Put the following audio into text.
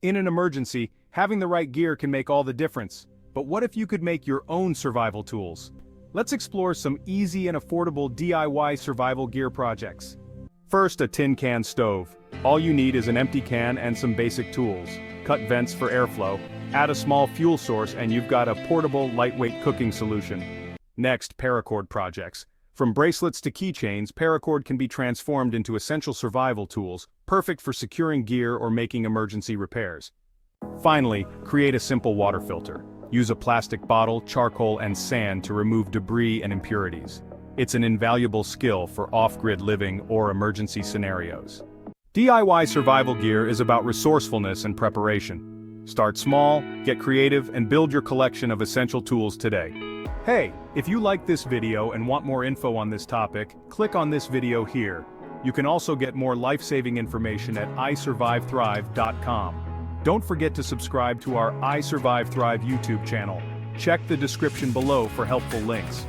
In an emergency, having the right gear can make all the difference. But what if you could make your own survival tools? Let's explore some easy and affordable DIY survival gear projects. First, a tin can stove. All you need is an empty can and some basic tools. Cut vents for airflow, add a small fuel source, and you've got a portable, lightweight cooking solution. Next, paracord projects. From bracelets to keychains, paracord can be transformed into essential survival tools, perfect for securing gear or making emergency repairs. Finally, create a simple water filter. Use a plastic bottle, charcoal, and sand to remove debris and impurities. It's an invaluable skill for off-grid living or emergency scenarios. DIY survival gear is about resourcefulness and preparation. Start small, get creative, and build your collection of essential tools today. Hey, if you like this video and want more info on this topic, click on this video here. You can also get more life-saving information at isurvivethrive.com. Don't forget to subscribe to our I Survive Thrive YouTube channel. Check the description below for helpful links.